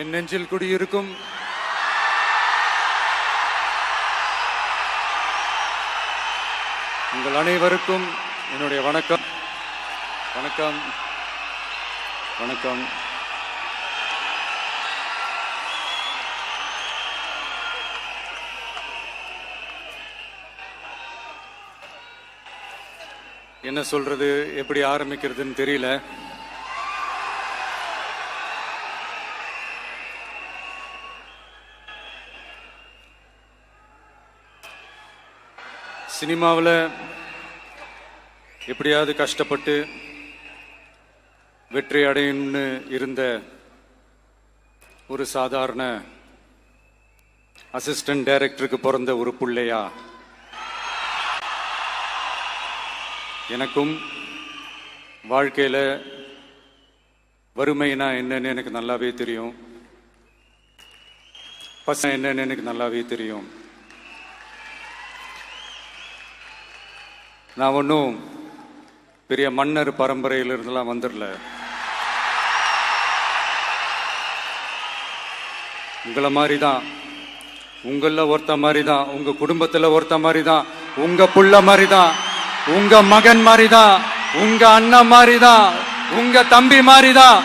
என் நெஞ்சில் குடியிருக்கும் உங்கள் அனைவருக்கும் என்னுடைய வணக்கம். வணக்கம் வணக்கம். என்ன சொல்றது, எப்படி ஆரம்பிக்கிறதுன்னு தெரியல. சினிமாவில் எப்படியாவது கஷ்டப்பட்டு வெற்றி அடையணும்னு இருந்த ஒரு சாதாரண அசிஸ்டன்ட் டைரக்டருக்கு பிறந்த ஒரு பிள்ளையா எனக்கும் வாழ்க்கையில் வறுமைனா என்னன்னு எனக்கு நல்லாவே தெரியும், பசங்க என்னன்னு எனக்கு நல்லாவே தெரியும். நான் ஒன்றும் பெரிய மன்னர் பரம்பரையிலிருந்துலாம் வந்துடல. உங்களை மாதிரி தான், உங்களில் ஒருத்த மாதிரி தான், உங்க குடும்பத்தில் ஒருத்த மாதிரி தான், உங்க புள்ள மாதிரி தான், உங்க மகன் மாதிரி தான், உங்க அண்ணன் மாதிரி தான், உங்க தம்பி மாதிரி தான்,